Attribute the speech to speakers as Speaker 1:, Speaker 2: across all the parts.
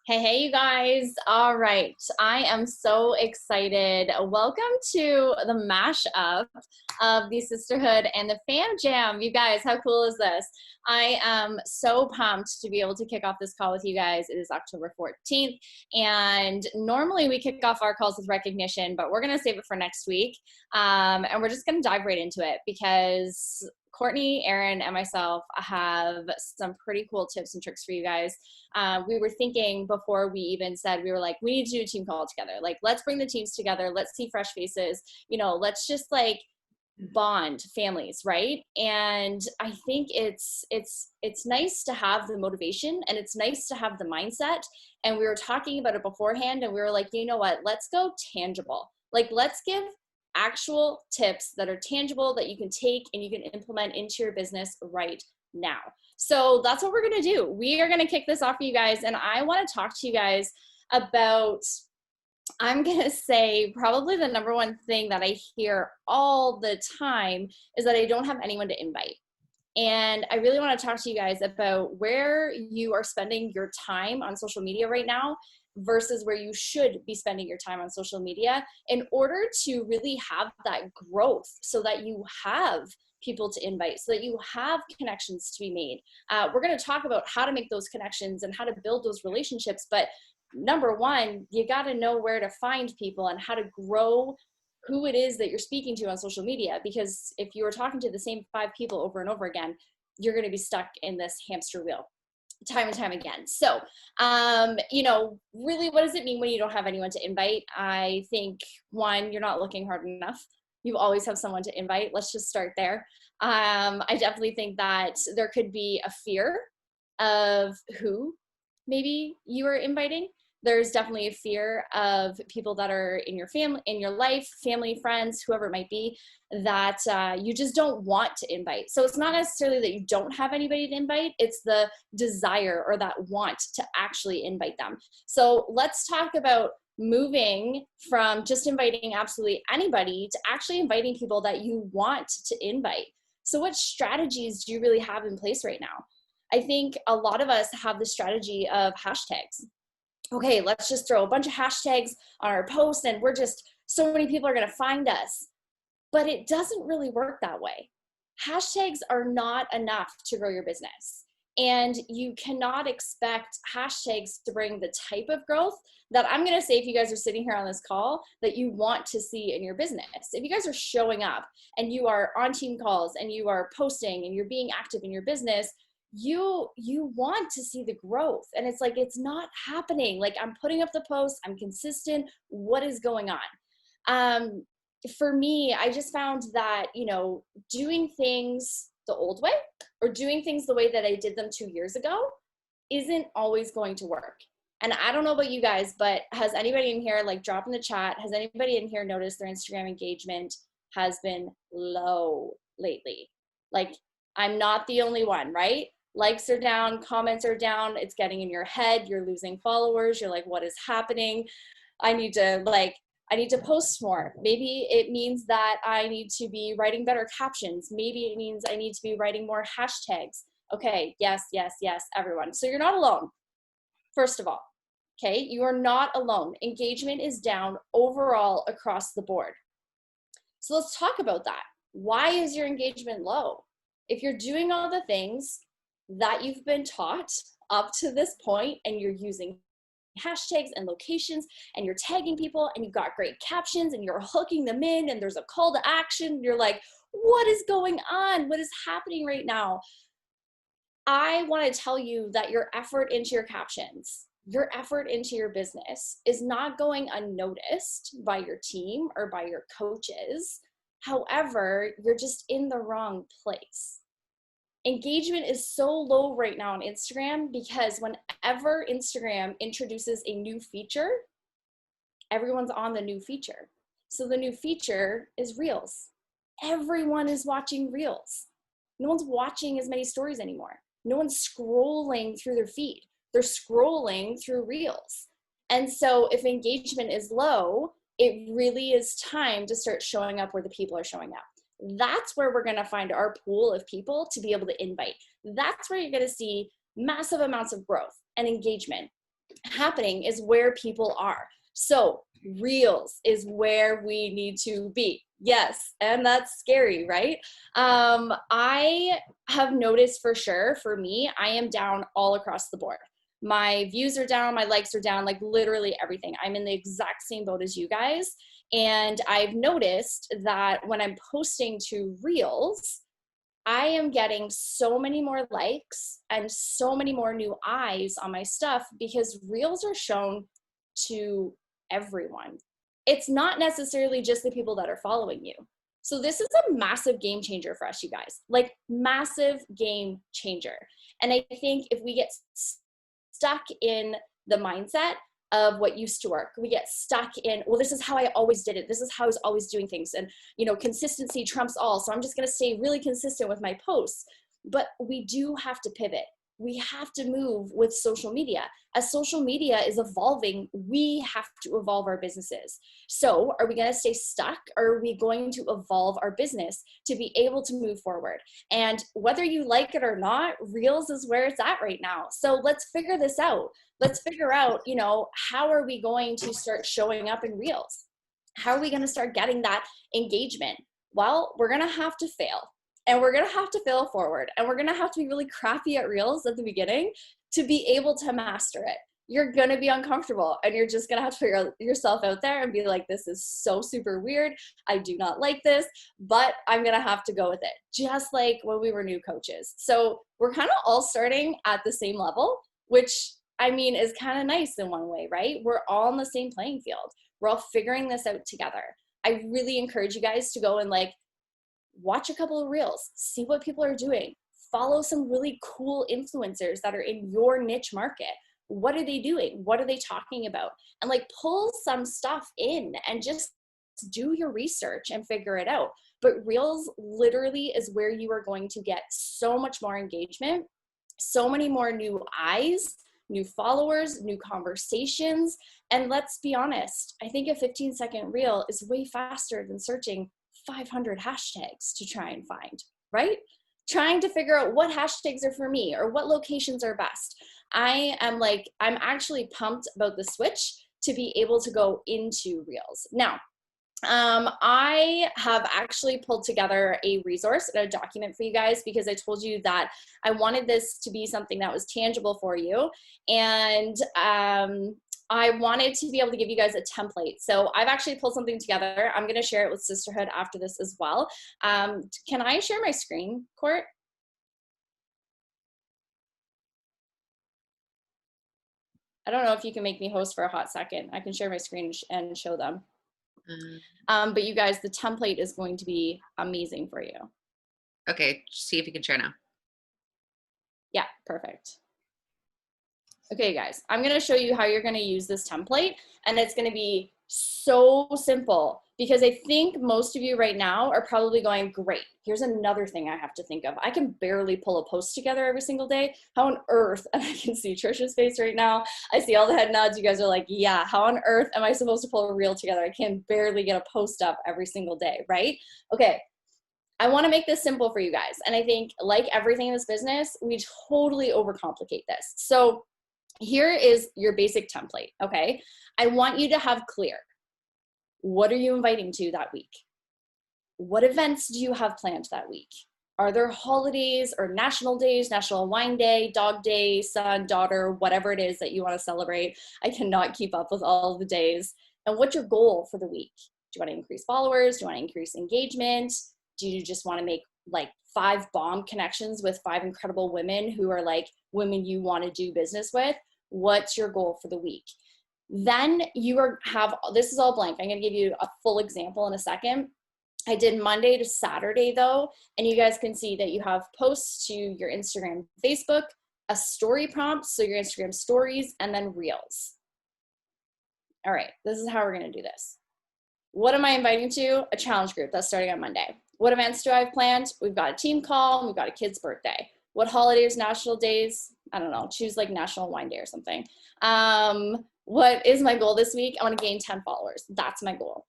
Speaker 1: Hey, you guys. All right. I am so excited. Welcome to the mashup of the Sisterhood and the Fam Jam. You guys, how cool is this? I am so pumped to be able to kick off this call with you guys. It is October 14th, and normally we kick off our calls with recognition, but we're going to save it for next week. And we're just going to dive right into it because Courtney, Aaron, and myself have some pretty cool tips and tricks for you guys. We were thinking before we even said, we were like, we need to do a team call together. Like, let's bring the teams together. Let's see fresh faces. Let's just like bond families, right? And I think it's nice to have the motivation, and it's nice to have the mindset. And we were talking about it beforehand, and we were like, you know what? Let's go tangible. Like, let's give actual tips that are tangible that you can take and you can implement into your business right now. So that's what we're going to do. We are going to kick this off for you guys. And I want to talk to you guys about, I'm going to say probably the number one thing that I hear all the time is that I don't have anyone to invite. And I really want to talk to you guys about where you are spending your time on social media right now versus where you should be spending your time on social media in order to really have that growth, so that you have people to invite, so that you have connections to be made. We're going to talk about how to make those connections and how to build those relationships. But number one, you got to know where to find people and how to grow who it is that you're speaking to on social media. Because if you are talking to the same 5 people over and over again, you're going to be stuck in this hamster wheel time and time again. So, really, what does it mean when you don't have anyone to invite? I think, one, you're not looking hard enough. You always have someone to invite. Let's just start there. I definitely think that there could be a fear of who maybe you are inviting. There's definitely a fear of people that are in your family, in your life, family, friends, whoever it might be, that you just don't want to invite. So it's not necessarily that you don't have anybody to invite, it's the desire or that want to actually invite them. So let's talk about moving from just inviting absolutely anybody to actually inviting people that you want to invite. So what strategies do you really have in place right now? I think a lot of us have the strategy of hashtags. Okay, let's just throw a bunch of hashtags on our posts and so many people are going to find us. But it doesn't really work that way. Hashtags are not enough to grow your business. And you cannot expect hashtags to bring the type of growth that I'm going to say, if you guys are sitting here on this call, that you want to see in your business. If you guys are showing up and you are on team calls and you are posting and you're being active in your business, you want to see the growth. And it's like, it's not happening. Like, I'm putting up the posts, I'm consistent. What is going on? For me, I just found that, doing things the old way or doing things the way that I did them 2 years ago isn't always going to work. And I don't know about you guys, but has anybody in here, like, drop in the chat, has anybody in here noticed their Instagram engagement has been low lately? Like, I'm not the only one, right? Likes are down, comments are down, it's getting in your head, you're losing followers, you're like, what is happening? I need to post more. Maybe it means that I need to be writing better captions. Maybe it means I need to be writing more hashtags. Okay, yes, everyone. So you're not alone, first of all. Okay, you are not alone. Engagement is down overall across the board. So let's talk about that. Why is your engagement low? If you're doing all the things that you've been taught up to this point and you're using hashtags and locations and you're tagging people and you've got great captions and you're hooking them in and there's a call to action, you're like, what is going on? What is happening right now? I want to tell you that your effort into your captions, your effort into your business is not going unnoticed by your team or by your coaches. However, you're just in the wrong place. Engagement is so low right now on Instagram because whenever Instagram introduces a new feature, everyone's on the new feature. So the new feature is Reels. Everyone is watching Reels. No one's watching as many stories anymore. No one's scrolling through their feed. They're scrolling through Reels. And so if engagement is low, it really is time to start showing up where the people are showing up. That's where we're going to find our pool of people to be able to invite. That's where you're going to see massive amounts of growth and engagement. happening is where people are. So reels is where we need to be. Yes, and that's scary, right? I have noticed for sure, for me, I am down all across the board. My views are down, my likes are down, like literally everything. I'm in the exact same boat as you guys. And I've noticed that when I'm posting to reels, I am getting so many more likes and so many more new eyes on my stuff because reels are shown to everyone. It's not necessarily just the people that are following you. So this is a massive game changer for us, you guys, like massive game changer. And I think if we get stuck in the mindset of what used to work, we get stuck in, well, this is how I always did it. This is how I was always doing things. And, you know, consistency trumps all. So I'm just going to stay really consistent with my posts. But we do have to pivot. We have to move with social media. As social media is evolving, we have to evolve our businesses. So are we going to stay stuck, or are we going to evolve our business to be able to move forward? And whether you like it or not, Reels is where it's at right now. So let's figure this out. Let's figure out, you know, how are we going to start showing up in Reels? How are we going to start getting that engagement? Well, we're going to have to fail. And we're going to have to fail forward. And we're going to have to be really crappy at Reels at the beginning to be able to master it. You're going to be uncomfortable, and you're just going to have to figure yourself out there and be like, this is so super weird. I do not like this, but I'm going to have to go with it. Just like when we were new coaches. So we're kind of all starting at the same level, which I mean is kind of nice in one way, right? We're all on the same playing field. We're all figuring this out together. I really encourage you guys to go and like, watch a couple of reels, see what people are doing, follow some really cool influencers that are in your niche market. What are they doing? What are they talking about? And like pull some stuff in and just do your research and figure it out. But reels literally is where you are going to get so much more engagement, so many more new eyes, new followers, new conversations. And let's be honest, I think a 15-second reel is way faster than searching 500 hashtags to try and find, right? Trying to figure out what hashtags are for me or what locations are best. I'm actually pumped about the switch to be able to go into Reels. Now, I have actually pulled together a resource and a document for you guys because I told you that I wanted this to be something that was tangible for you. And I wanted to be able to give you guys a template. So I've actually pulled something together. I'm going to share it with Sisterhood after this as well. Can I share my screen, Court? I don't know if you can make me host for a hot second. I can share my screen and show them. But you guys, the template is going to be amazing for you.
Speaker 2: Okay, see if you can share now.
Speaker 1: Yeah, perfect. Okay, guys, I'm going to show you how you're going to use this template, and it's going to be so simple because I think most of you right now are probably going, great, here's another thing I have to think of. I can barely pull a post together every single day. How on earth, and I can see Trisha's face right now. I see all the head nods. You guys are like, yeah, how on earth am I supposed to pull a reel together? I can barely get a post up every single day, right? Okay. I want to make this simple for you guys. And I think like everything in this business, we totally overcomplicate this. So here is your basic template, okay? I want you to have clear, what are you inviting to that week? What events do you have planned that week? Are there holidays or national days, National Wine Day, Dog Day, son, daughter, whatever it is that you want to celebrate? I cannot keep up with all of the days. And what's your goal for the week? Do you want to increase followers? Do you want to increase engagement? Do you just want to make like 5 bomb connections with 5 incredible women who are like women you want to do business with? What's your goal for the week? Then this is all blank. I'm going to give you a full example in a second. I did Monday to Saturday though, and you guys can see that you have posts to your Instagram, Facebook, a story prompt, so your Instagram stories, and then reels. All right, this is how we're going to do this. What am I inviting to? A challenge group that's starting on Monday. What events do I have planned? We've got a team call, we've got a kid's birthday. What holidays, national days? I don't know, choose like National Wine Day or something. What is my goal this week? I want to gain 10 followers. That's my goal.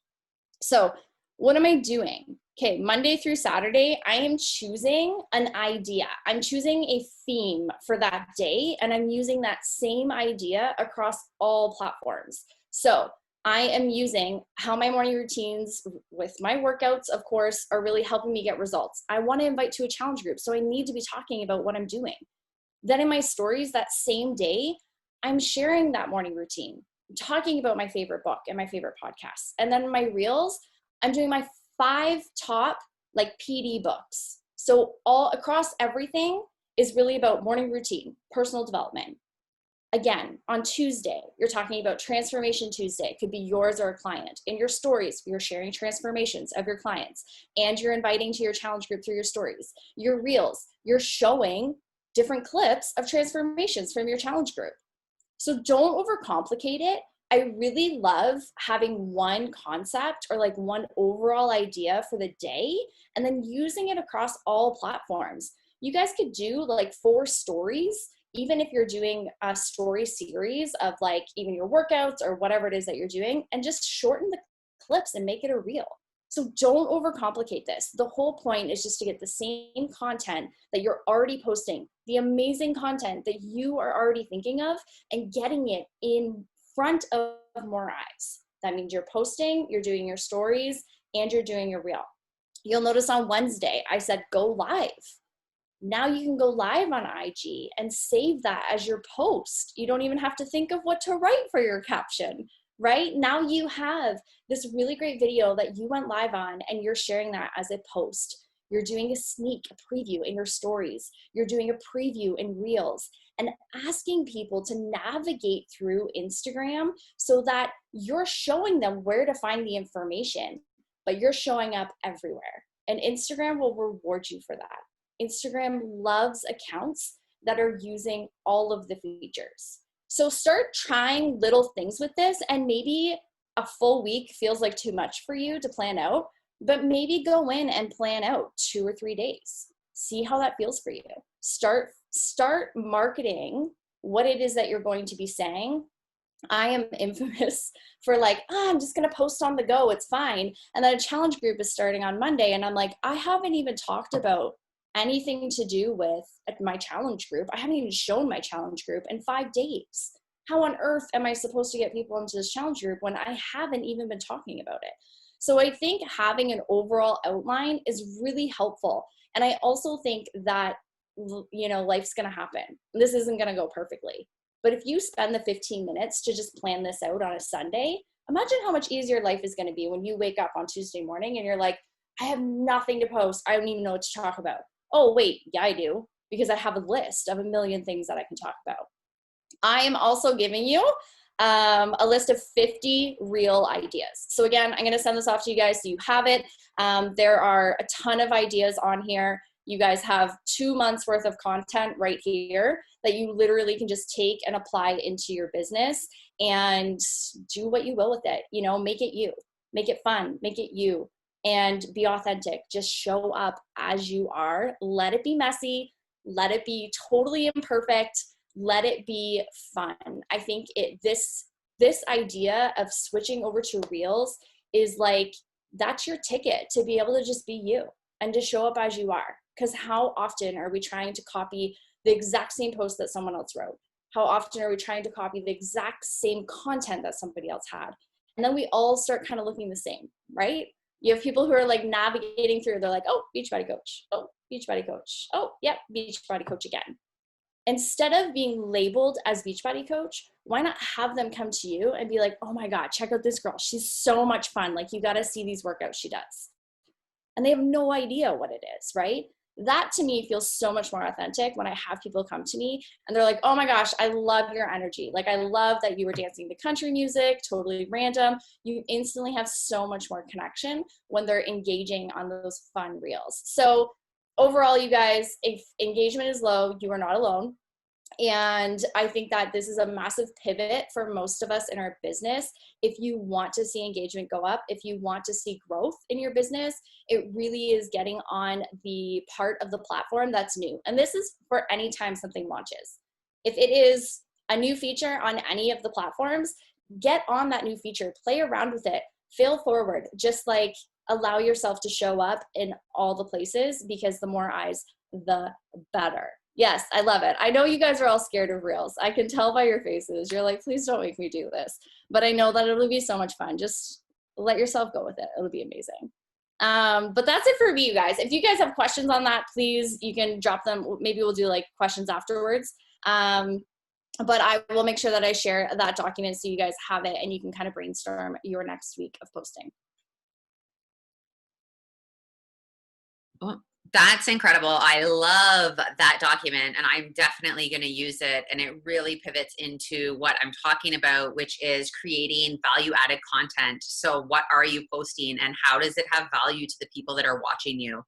Speaker 1: So what am I doing? Okay, Monday through Saturday, I am choosing an idea. I'm choosing a theme for that day, and I'm using that same idea across all platforms. So I am using how my morning routines with my workouts, of course, are really helping me get results. I want to invite to a challenge group, so I need to be talking about what I'm doing. Then in my stories that same day, I'm sharing that morning routine, talking about my favorite book and my favorite podcasts. And then in my reels, I'm doing my 5 top like PD books. So all across everything is really about morning routine, personal development. Again, on Tuesday, you're talking about Transformation Tuesday. It could be yours or a client. In your stories, you're sharing transformations of your clients, and you're inviting to your challenge group through your stories. Your reels, you're showing different clips of transformations from your challenge group. So don't overcomplicate it. I really love having one concept or like one overall idea for the day and then using it across all platforms. You guys could do like 4 stories, even if you're doing a story series of like even your workouts or whatever it is that you're doing, and just shorten the clips and make it a reel. So don't overcomplicate this. The whole point is just to get the same content that you're already posting, the amazing content that you are already thinking of, and getting it in front of more eyes. That means you're posting, you're doing your stories, and you're doing your reel. You'll notice on Wednesday, I said go live. Now you can go live on IG and save that as your post. You don't even have to think of what to write for your caption, right? Now you have this really great video that you went live on and you're sharing that as a post. You're doing a sneak, a preview in your stories. You're doing a preview in reels and asking people to navigate through Instagram so that you're showing them where to find the information, but you're showing up everywhere. And Instagram will reward you for that. Instagram loves accounts that are using all of the features. So start trying little things with this, and maybe a full week feels like too much for you to plan out, but maybe go in and plan out 2 or 3 days. See how that feels for you. Start marketing what it is that you're going to be saying. I am infamous for like, I'm just going to post on the go. It's fine. And then a challenge group is starting on Monday. And I'm like, I haven't even talked about anything to do with my challenge group. I haven't even shown my challenge group in 5 days. How on earth am I supposed to get people into this challenge group when I haven't even been talking about it? So I think having an overall outline is really helpful. And I also think that, life's going to happen. This isn't going to go perfectly. But if you spend the 15 minutes to just plan this out on a Sunday, imagine how much easier life is going to be when you wake up on Tuesday morning and you're like, I have nothing to post. I don't even know what to talk about. Oh, wait, yeah, I do, because I have a list of a million things that I can talk about. I am also giving you a list of 50 real ideas. So again, I'm going to send this off to you guys so you have it. There are a ton of ideas on here. You guys have 2 months worth of content right here that you literally can just take and apply into your business and do what you will with it. Make it you, make it fun, make it you, and be authentic. Just show up as you are. Let it be messy. Let it be totally imperfect. Let it be fun. I think this idea of switching over to reels is like, that's your ticket to be able to just be you and to show up as you are. Because how often are we trying to copy the exact same post that someone else wrote? How often are we trying to copy the exact same content that somebody else had? And then we all start kind of looking the same, right? You have people who are like navigating through, they're like, oh, Beachbody coach. Oh, Beachbody coach. Oh, yep, Beachbody coach again. Instead of being labeled as Beachbody coach, why not have them come to you and be like, oh my God, check out this girl. She's so much fun. Like, you got to see these workouts she does. And they have no idea what it is, right? That to me feels so much more authentic when I have people come to me and they're like, oh my gosh, I love your energy. Like, I love that you were dancing to country music, totally random. You instantly have so much more connection when they're engaging on those fun reels. So overall, you guys, if engagement is low, you are not alone. And I think that this is a massive pivot for most of us in our business. If you want to see engagement go up, if you want to see growth in your business, it really is getting on the part of the platform that's new. And this is for any time something launches. If it is a new feature on any of the platforms, get on that new feature, play around with it, fail forward, just like allow yourself to show up in all the places, because the more eyes, the better. Yes, I love it. I know you guys are all scared of reels. I can tell by your faces. You're like, please don't make me do this. But I know that it'll be so much fun. Just let yourself go with it. It'll be amazing. But that's it for me, you guys. If you guys have questions on that, please, you can drop them. Maybe we'll do like questions afterwards. But I will make sure that I share that document so you guys have it and you can kind of brainstorm your next week of posting.
Speaker 2: Well, that's incredible. I love that document, and I'm definitely going to use it. And it really pivots into what I'm talking about, which is creating value added content. So what are you posting and how does it have value to the people that are watching you?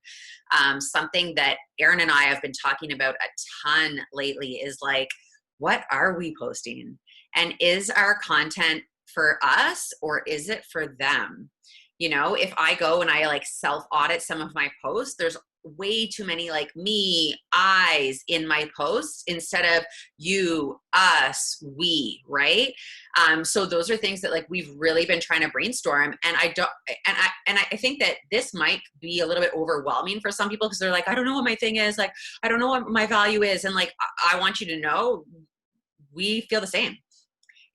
Speaker 2: Something that Erin and I have been talking about a ton lately is like, what are we posting? And is our content for us or is it for them? You know, if I go and I like self audit some of my posts, there's way too many like me, I's in my posts instead of you, us, we, right? So those are things that like we've really been trying to brainstorm. And I think that this might be a little bit overwhelming for some people because they're like, I don't know what my thing is. Like, I don't know what my value is. And like, I want you to know, we feel the same.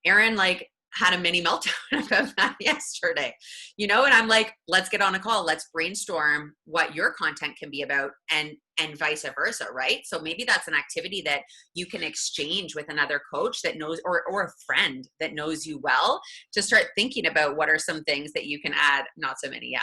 Speaker 2: Erin like had a mini meltdown about that yesterday, you know, and I'm like, let's get on a call. Let's brainstorm what your content can be about and vice versa, right? So maybe that's an activity that you can exchange with another coach that knows, or a friend that knows you well, to start thinking about what are some things that you can add. Not so many, yeah.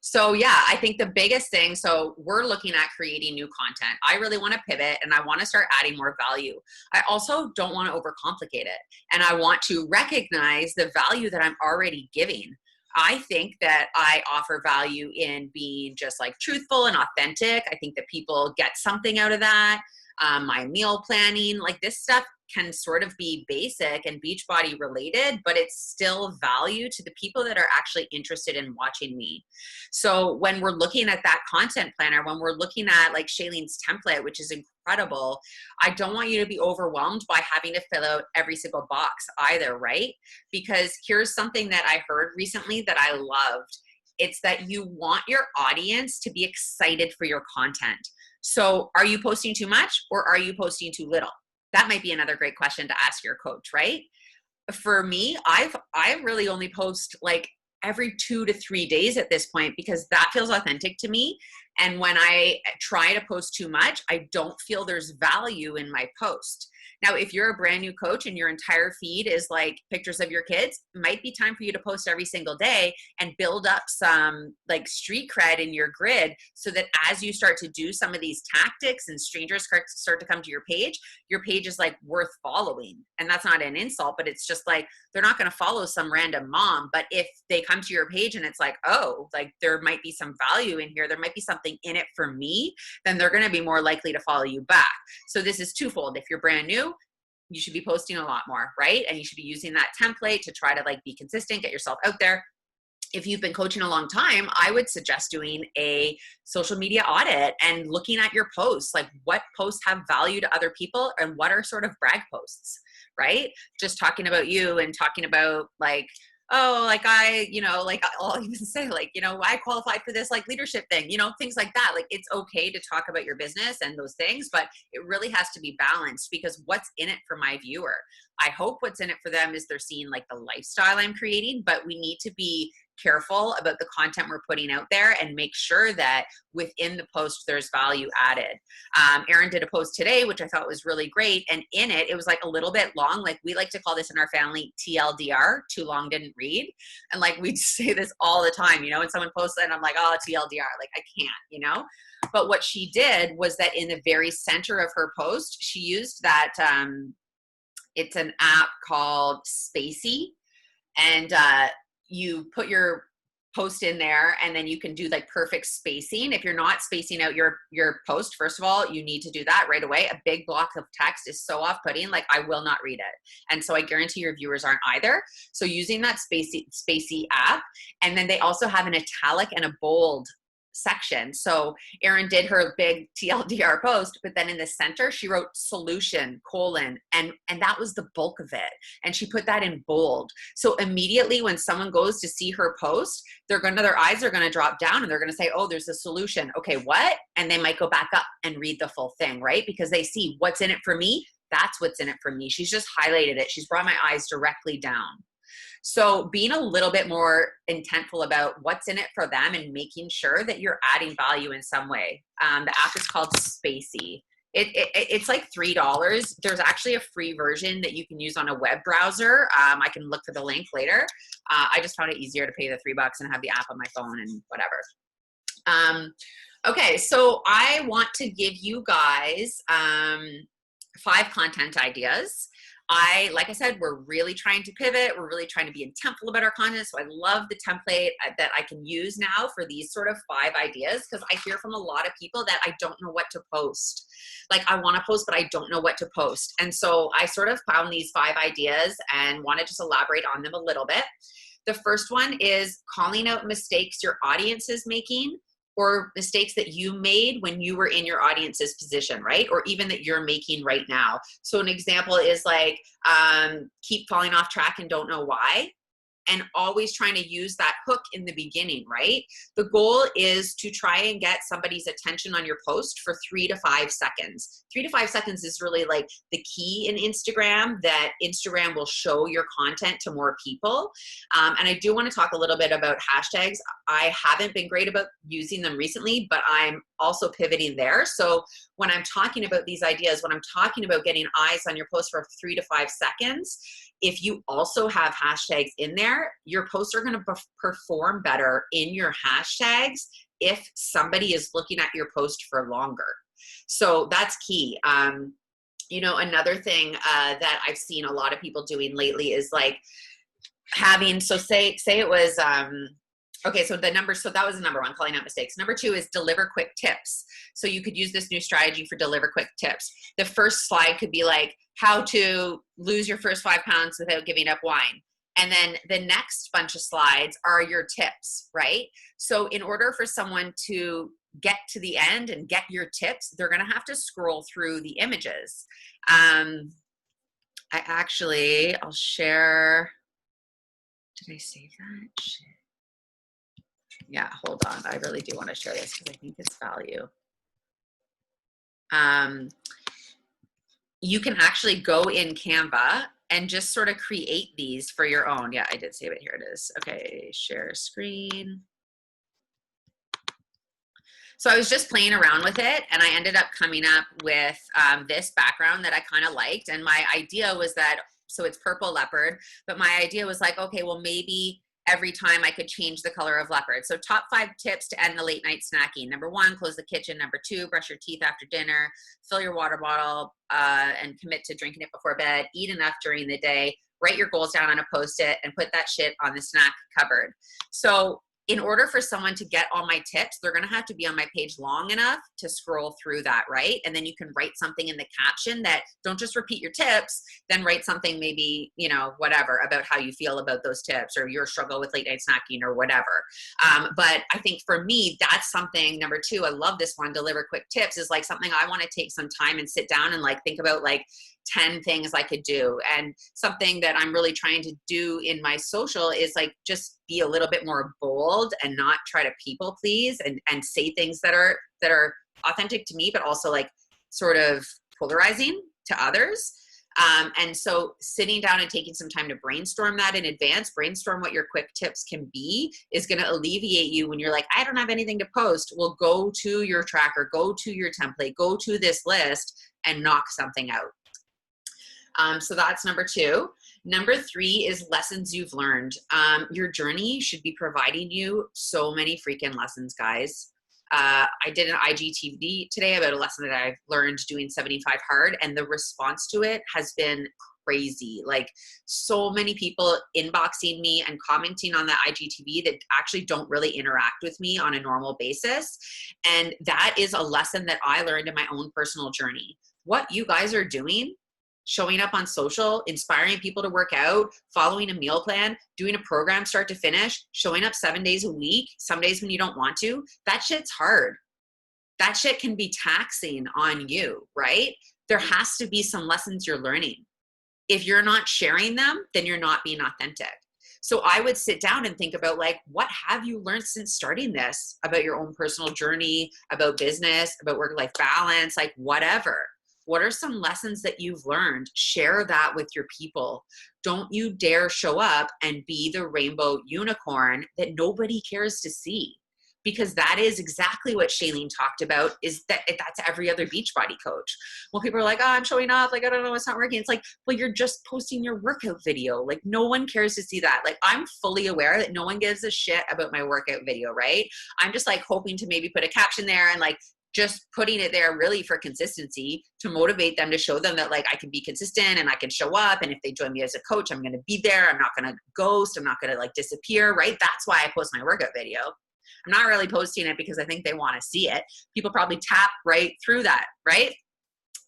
Speaker 2: So yeah, I think the biggest thing, so we're looking at creating new content. I really want to pivot and I want to start adding more value. I also don't want to overcomplicate it. And I want to recognize the value that I'm already giving. I think that I offer value in being just like truthful and authentic. I think that people get something out of that. My meal planning, like this stuff can sort of be basic and Beachbody related, but it's still value to the people that are actually interested in watching me. So when we're looking at that content planner, when we're looking at like Shailene's template, which is incredible, I don't want you to be overwhelmed by having to fill out every single box either, right? Because here's something that I heard recently that I loved. It's that you want your audience to be excited for your content. So are you posting too much or are you posting too little? That might be another great question to ask your coach, right? For me, I really only post like every 2 to 3 days at this point because that feels authentic to me. And when I try to post too much, I don't feel there's value in my post. Now, if you're a brand new coach and your entire feed is like pictures of your kids, it might be time for you to post every single day and build up some like street cred in your grid so that as you start to do some of these tactics and strangers start to come to your page is like worth following. And that's not an insult, but it's just like, they're not going to follow some random mom. But if they come to your page and it's like, oh, like there might be some value in here, there might be something in it for me, then they're going to be more likely to follow you back. So this is twofold. If you're brand new, you should be posting a lot more, right? And you should be using that template to try to like be consistent, get yourself out there. If you've been coaching a long time, I would suggest doing a social media audit and looking at your posts, like what posts have value to other people and what are sort of brag posts, right? Just talking about you and talking about like, oh, like I'll even say like, you know, I qualified for this like leadership thing, you know, things like that. Like it's okay to talk about your business and those things, but it really has to be balanced because what's in it for my viewer? I hope what's in it for them is they're seeing like the lifestyle I'm creating, but we need to be careful about the content we're putting out there and make sure that within the post there's value added. Erin did a post today, which I thought was really great. And in it, it was like a little bit long. Like we like to call this in our family TLDR, too long didn't read. And like we say this all the time, you know, when someone posts it and I'm like, oh, TLDR, like I can't, you know. But what she did was that in the very center of her post, she used that, it's an app called Spacey. And you put your post in there and then you can do like perfect spacing. If you're not spacing out your post, first of all, you need to do that right away. A big block of text is so off-putting, like I will not read it. And so I guarantee your viewers aren't either. So using that Spacey app, and then they also have an italic and a bold section. So Erin did her big TLDR post, but then in the center, she wrote solution, colon, and that was the bulk of it. And she put that in bold. So immediately when someone goes to see her post, their eyes are going to drop down and they're going to say, oh, there's a solution. Okay, what? And they might go back up and read the full thing, right? Because they see what's in it for me. That's what's in it for me. She's just highlighted it. She's brought my eyes directly down. So being a little bit more intentful about what's in it for them and making sure that you're adding value in some way. The app is called Spacey. It's like $3. There's actually a free version that you can use on a web browser. I can look for the link later. I just found it easier to pay the $3 and have the app on my phone and whatever. Okay, so I want to give you guys 5 content ideas. Like I said, we're really trying to pivot. We're really trying to be intentful about our content. So I love the template that I can use now for these sort of 5 ideas, because I hear from a lot of people that I don't know what to post. Like, I want to post, but I don't know what to post. And so I sort of found these 5 ideas and want to just elaborate on them a little bit. The first one is calling out mistakes your audience is making, or mistakes that you made when you were in your audience's position, right? Or even that you're making right now. So an example is like, keep falling off track and don't know why. And always trying to use that hook in the beginning, right? The goal is to try and get somebody's attention on your post for 3 to 5 seconds. 3 to 5 seconds is really like the key in Instagram, that Instagram will show your content to more people. And I do want to talk a little bit about hashtags. I haven't been great about using them recently, but I'm also pivoting there. So when I'm talking about these ideas, when I'm talking about getting eyes on your post for 3 to 5 seconds, if you also have hashtags in there, your posts are going to perform better in your hashtags if somebody is looking at your post for longer. So that's key. You know, another thing that I've seen a lot of people doing lately is like having, so say it was, okay, so that was number 1, calling out mistakes. Number 2 is deliver quick tips. So you could use this new strategy for deliver quick tips. The first slide could be like how to lose your first 5 pounds without giving up wine. And then the next bunch of slides are your tips, right? So in order for someone to get to the end and get your tips, they're going to have to scroll through the images. I'll share. Did I save that? Shit. Yeah, hold on. I really do want to share this because I think it's value. You can actually go in Canva and just sort of create these for your own. Yeah, I did save it. Here it is. Okay, share screen. So I was just playing around with it, and I ended up coming up with this background that I kind of liked. And my idea was that, so it's purple leopard, but my idea was like, okay, well, maybe every time I could change the color of leopard. So top 5 tips to end the late night snacking. Number 1, close the kitchen. Number 2, brush your teeth after dinner. Fill your water bottle and commit to drinking it before bed. Eat enough during the day. Write your goals down on a Post-it and put that shit on the snack cupboard. So in order for someone to get all my tips, they're going to have to be on my page long enough to scroll through that, right? And then you can write something in the caption that don't just repeat your tips, then write something maybe, you know, whatever about how you feel about those tips or your struggle with late night snacking or whatever. But I think for me, that's something, number 2, I love this one, deliver quick tips, is like something I want to take some time and sit down and like think about like 10 things I could do. And something that I'm really trying to do in my social is like just be a little bit more bold and not try to people please and say things that are authentic to me, but also like sort of polarizing to others. And so sitting down and taking some time to brainstorm that in advance, brainstorm what your quick tips can be, is going to alleviate you when you're like, I don't have anything to post. Well, go to your tracker, go to your template, go to this list and knock something out. So that's number 2. Number 3 is lessons you've learned. Your journey should be providing you so many freaking lessons, guys. I did an IGTV today about a lesson that I've learned doing 75 hard, and the response to it has been crazy. Like, so many people inboxing me and commenting on that IGTV that actually don't really interact with me on a normal basis. And that is a lesson that I learned in my own personal journey. What you guys are doing showing up on social, inspiring people to work out, following a meal plan, doing a program start to finish, showing up 7 days a week, some days when you don't want to, that shit's hard. That shit can be taxing on you, right? There has to be some lessons you're learning. If you're not sharing them, then you're not being authentic. So I would sit down and think about, like, what have you learned since starting this about your own personal journey, about business, about work-life balance, like whatever. What are some lessons that you've learned? Share that with your people. Don't you dare show up and be the rainbow unicorn that nobody cares to see. Because that is exactly what Shailene talked about, is that's every other Beachbody coach. Well, people are like, oh, I'm showing up. Like, I don't know, it's not working. It's like, well, you're just posting your workout video. Like, no one cares to see that. Like, I'm fully aware that no one gives a shit about my workout video, right? I'm just like hoping to maybe put a caption there and like just putting it there really for consistency, to motivate them, to show them that like I can be consistent and I can show up. And if they join me as a coach, I'm going to be there. I'm not going to ghost. I'm not going to like disappear, right? That's why I post my workout video. I'm not really posting it because I think they want to see it. People probably tap right through that, right?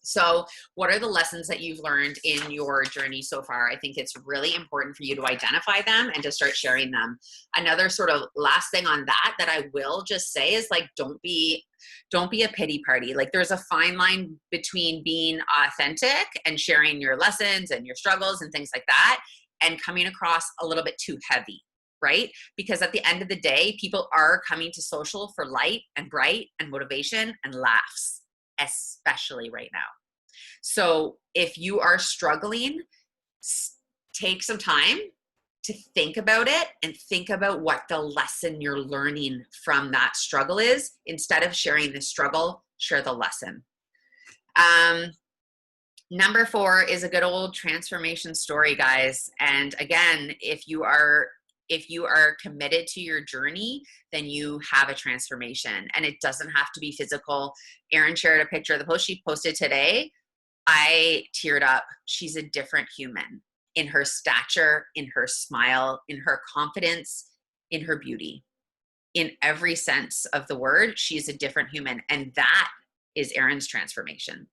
Speaker 2: So what are the lessons that you've learned in your journey so far? I think it's really important for you to identify them and to start sharing them. Another sort of last thing on that I will just say is like, don't be a pity party. Like, there's a fine line between being authentic and sharing your lessons and your struggles and things like that, and coming across a little bit too heavy. Right? Because at the end of the day, people are coming to social for light and bright and motivation and laughs, especially right now. So if you are struggling, take some time to think about it and think about what the lesson you're learning from that struggle is. Instead of sharing the struggle, share the lesson. Number 4 is a good old transformation story, guys. And again, if you are committed to your journey, then you have a transformation, and it doesn't have to be physical. Erin shared a picture of the post she posted today. I teared up. She's a different human in her stature, in her smile, in her confidence, in her beauty. In every sense of the word, she's a different human. And that is Erin's transformation.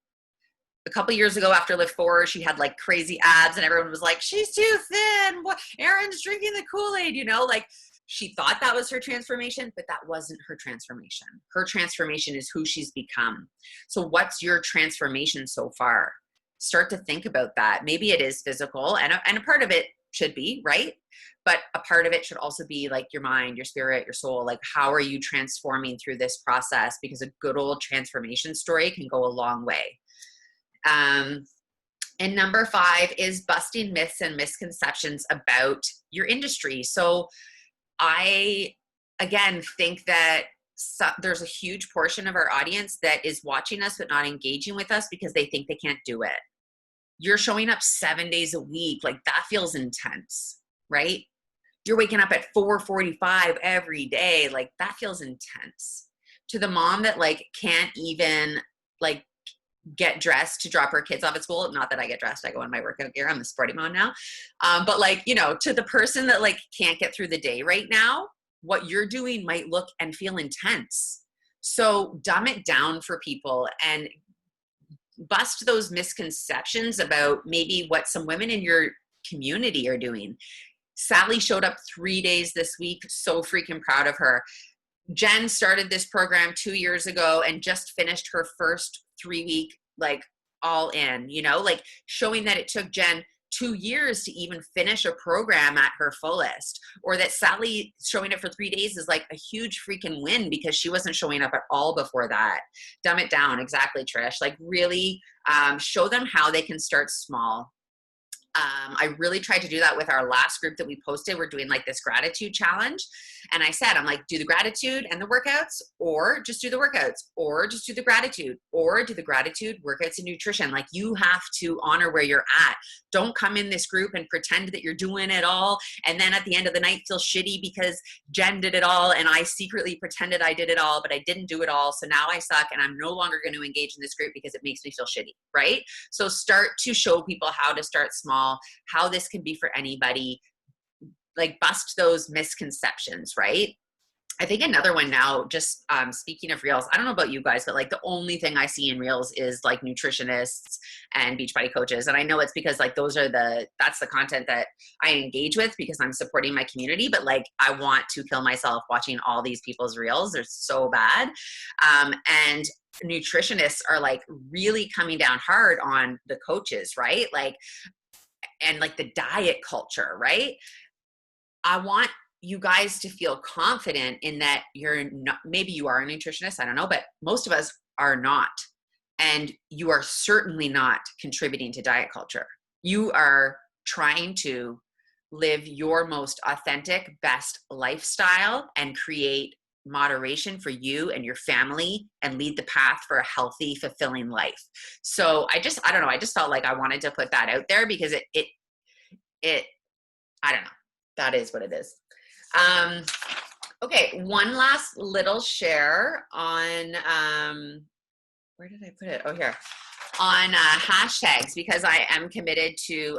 Speaker 2: A couple years ago after Lift 4, she had like crazy abs and everyone was like, she's too thin. What? Erin's drinking the Kool-Aid, you know, like she thought that was her transformation, but that wasn't her transformation. Her transformation is who she's become. So what's your transformation so far? Start to think about that. Maybe it is physical, and a part of it should be, right? But a part of it should also be like your mind, your spirit, your soul. Like, how are you transforming through this process? Because a good old transformation story can go a long way. And number 5 is busting myths and misconceptions about your industry. So I, again, think that there's a huge portion of our audience that is watching us but not engaging with us because they think they can't do it. You're showing up 7 days a week. Like, that feels intense, right? You're waking up at 4:45 every day. Like, that feels intense. To the mom that like can't even like get dressed to drop her kids off at school. Not that I get dressed, I go in my workout gear. I'm a sporty mom now. But like, you know, to the person that like can't get through the day right now, what you're doing might look and feel intense. So dumb it down for people and bust those misconceptions about maybe what some women in your community are doing. Sally showed up 3 days this week. So freaking proud of her. Jen started this program 2 years ago and just finished her first 3-week, like all in, you know, like showing that it took Jen 2 years to even finish a program at her fullest, or that Sally showing up for 3 days is like a huge freaking win because she wasn't showing up at all before that. Dumb it down. Exactly, Trish. Like really show them how they can start small. I really tried to do that with our last group that we posted. We're doing like this gratitude challenge. And I said, I'm like, do the gratitude and the workouts, or just do the workouts, or just do the gratitude, or do the gratitude, workouts, and nutrition. Like, you have to honor where you're at. Don't come in this group and pretend that you're doing it all. And then at the end of the night feel shitty because Jen did it all. And I secretly pretended I did it all, but I didn't do it all. So now I suck and I'm no longer going to engage in this group because it makes me feel shitty. Right? So start to show people how to start small, how this can be for anybody, like bust those misconceptions, right? I think another one now, just speaking of reels, I don't know about you guys, but like the only thing I see in reels is like nutritionists and Beachbody coaches. And I know it's because like that's the content that I engage with because I'm supporting my community. But like I want to kill myself watching all these people's reels. They're so bad. And nutritionists are like really coming down hard on the coaches, right? Like, and like the diet culture, right? I want you guys to feel confident in that you're not, maybe you are a nutritionist, I don't know, but most of us are not. And you are certainly not contributing to diet culture. You are trying to live your most authentic, best lifestyle and create moderation for you and your family and lead the path for a healthy, fulfilling life. So I don't know, I just felt like I wanted to put that out there because it I don't know. That is what it is. Okay, one last little share on, where did I put it? Oh, here. On hashtags, because I am committed to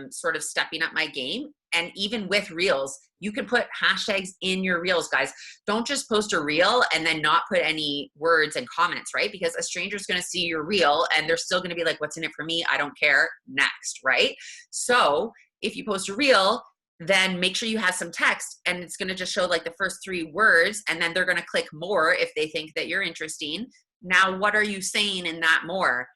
Speaker 2: sort of stepping up my game. And even with reels, you can put hashtags in your reels, guys. Don't just post a reel and then not put any words and comments, right? Because a stranger's going to see your reel and they're still going to be like, what's in it for me? I don't care. Next, right? So if you post a reel, then make sure you have some text and it's going to just show like the first 3 words and then they're going to click more if they think that you're interesting. Now, what are you saying in that more?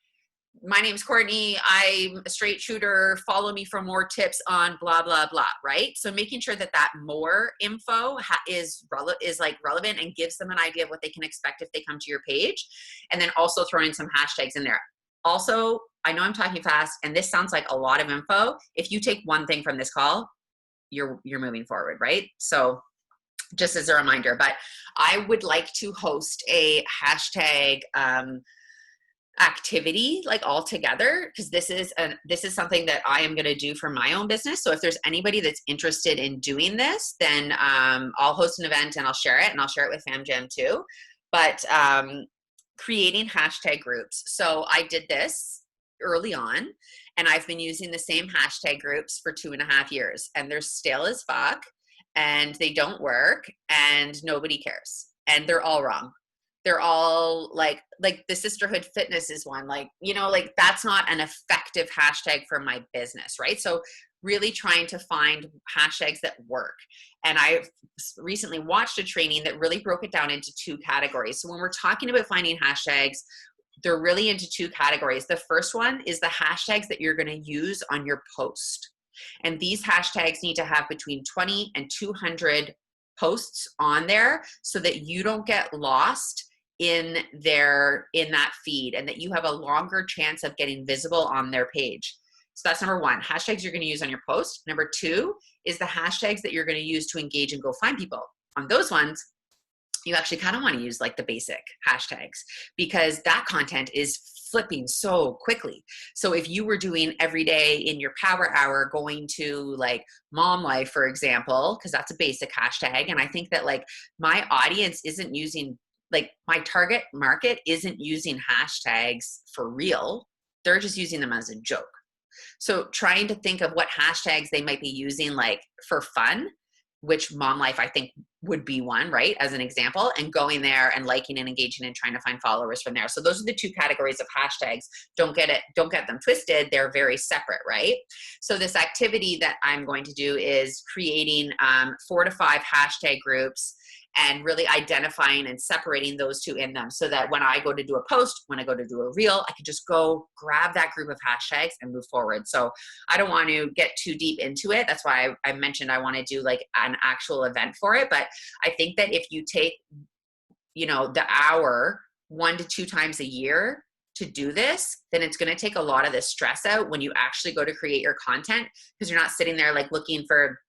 Speaker 2: My name's Courtney. I'm a straight shooter. Follow me for more tips on blah, blah, blah, right? So making sure that that more info is like relevant and gives them an idea of what they can expect if they come to your page. And then also throwing some hashtags in there. Also, I know I'm talking fast and this sounds like a lot of info. If you take one thing from this call, you're moving forward, right? So just as a reminder, but I would like to host a hashtag activity like all together because this is something that I am going to do for my own business. So if there's anybody that's interested in doing this, then I'll host an event and I'll share it, and I'll share it with FamJam too. But creating hashtag groups. So I did this early on, and I've been using the same hashtag groups for 2.5 years, and they're stale as fuck, and they don't work, and nobody cares, and they're all wrong. They're all like the Sisterhood Fitness is one, like, you know, like that's not an effective hashtag for my business, right? So really trying to find hashtags that work. And I recently watched a training that really broke it down into 2 categories. So when we're talking about finding hashtags, they're really into 2 categories. The first one is the hashtags that you're going to use on your post. And these hashtags need to have between 20 and 200 posts on there so that you don't get lost in that feed and that you have a longer chance of getting visible on their page. So that's number 1, hashtags you're going to use on your post. Number 2 is the hashtags that you're going to use to engage and go find people. On those ones, you actually kind of want to use like the basic hashtags because that content is flipping so quickly. So if you were doing every day in your power hour, going to like mom life, for example, because that's a basic hashtag. And I think that like my audience isn't using, like my target market isn't using hashtags for real. They're just using them as a joke. So trying to think of what hashtags they might be using like for fun, which mom life I think would be one, right? As an example, and going there and liking and engaging and trying to find followers from there. So those are the 2 categories of hashtags. Don't get them twisted. They're very separate, right? So this activity that I'm going to do is creating 4 to 5 hashtag groups and really identifying and separating those 2 in them so that when I go to do a post, when I go to do a reel, I can just go grab that group of hashtags and move forward. So I don't want to get too deep into it. That's why I mentioned I want to do like an actual event for it. But I think that if you take, you know, the hour 1 to 2 times a year to do this, then it's going to take a lot of the stress out when you actually go to create your content because you're not sitting there like looking for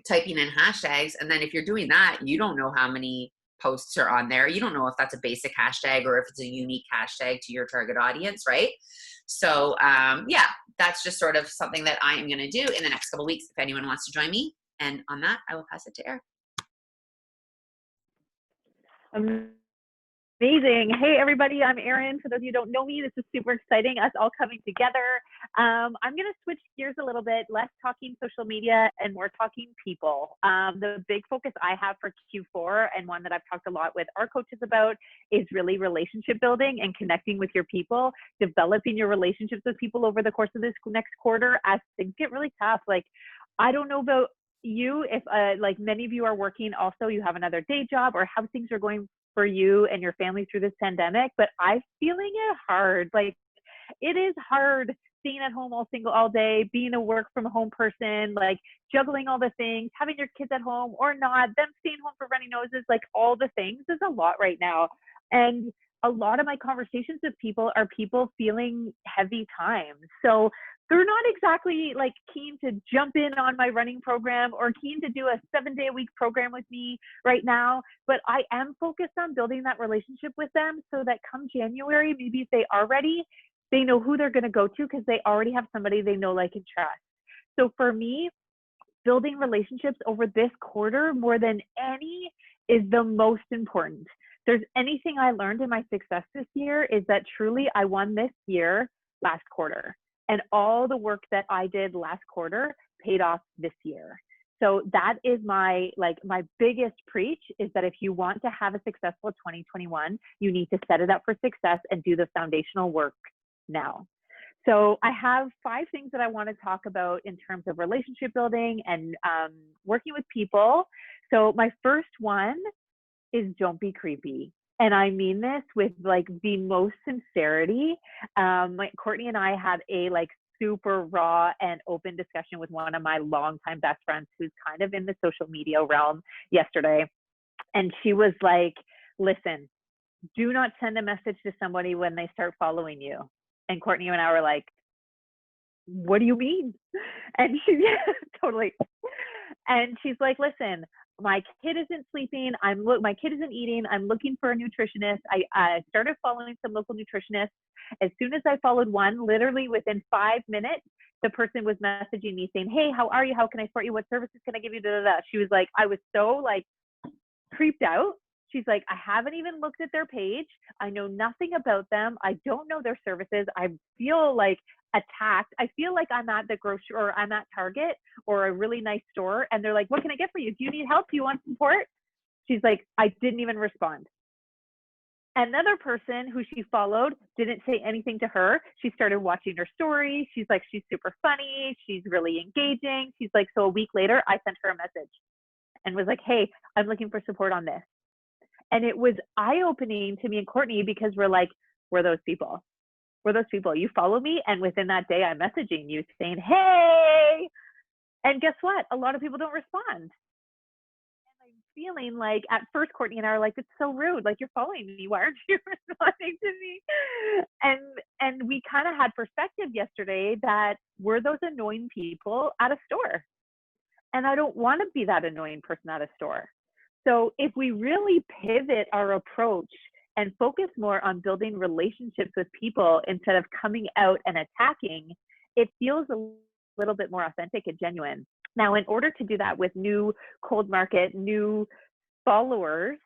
Speaker 2: typing in hashtags. And then if you're doing that, you don't know how many posts are on there. You don't know if that's a basic hashtag or if it's a unique hashtag to your target audience, right? So yeah, that's just sort of something that I am going to do in the next couple of weeks if anyone wants to join me. And on that, I will pass it to Eric.
Speaker 3: Amazing. Hey, everybody, I'm Erin. For those of you who don't know me, this is super exciting, us all coming together. I'm going to switch gears a little bit, less talking social media and more talking people. The big focus I have for Q4, and one that I've talked a lot with our coaches about, is really relationship building and connecting with your people, developing your relationships with people over the course of this next quarter as things get really tough. Like, I don't know about you, if like many of you are working also, you have another day job, or how things are going for you and your family through this pandemic, but I'm feeling it hard. Like, it is hard staying at home all day, being a work from home person, like juggling all the things, having your kids at home or not, them staying home for runny noses, like all the things is a lot right now. And a lot of my conversations with people are people feeling heavy times. So they're not exactly like keen to jump in on my running program or keen to do a 7-day-a-week program with me right now, but I am focused on building that relationship with them so that come January, maybe if they are ready, they know who they're going to go to because they already have somebody they know, like, and trust. So for me, building relationships over this quarter more than any is the most important. If there's anything I learned in my success this year is that truly I won this year last quarter. And all the work that I did last quarter paid off this year. So that is my biggest preach, is that if you want to have a successful 2021, you need to set it up for success and do the foundational work now. So I have 5 things that I want to talk about in terms of relationship building and working with people. So my first one is don't be creepy. And I mean this with like the most sincerity. Courtney and I had a like super raw and open discussion with one of my longtime best friends who's kind of in the social media realm yesterday. And she was like, listen, do not send a message to somebody when they start following you. And Courtney and I were like, what do you mean? And she, yeah, totally. And she's like, listen, my kid isn't sleeping. My kid isn't eating. I'm looking for a nutritionist. I started following some local nutritionists. As soon as I followed one, literally within 5 minutes, the person was messaging me saying, hey, how are you? How can I support you? What services can I give you? Da, da, da. She was like, I was so like creeped out. She's like, I haven't even looked at their page. I know nothing about them. I don't know their services. I feel like attacked. I feel like I'm at the grocery, or I'm at Target or a really nice store, and they're like, what can I get for you? Do you need help? Do you want support? She's like, I didn't even respond. Another person who she followed didn't say anything to her. She started watching her stories. She's like, she's super funny. She's really engaging. She's like, so a week later, I sent her a message and was like, hey, I'm looking for support on this. And it was eye-opening to me and Courtney, because we're like, we're those people. We're those people. You follow me, and within that day, I'm messaging you saying, hey. And guess what? A lot of people don't respond. And I'm feeling like, at first, Courtney and I are like, it's so rude. Like, you're following me. Why aren't you responding to me? And we kind of had perspective yesterday that we're those annoying people at a store. And I don't want to be that annoying person at a store. So if we really pivot our approach and focus more on building relationships with people instead of coming out and attacking, it feels a little bit more authentic and genuine. Now, in order to do that with new cold market, new followers,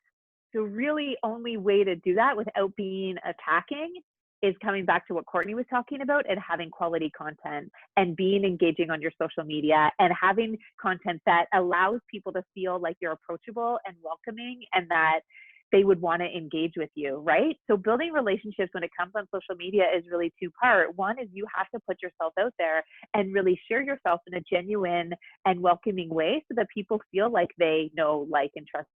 Speaker 3: the really only way to do that without being attacking is coming back to what Courtney was talking about, and having quality content and being engaging on your social media and having content that allows people to feel like you're approachable and welcoming and that they would want to engage with you, right? So building relationships when it comes on social media is really 2-part. One is you have to put yourself out there and really share yourself in a genuine and welcoming way so that people feel like they know, like, and trust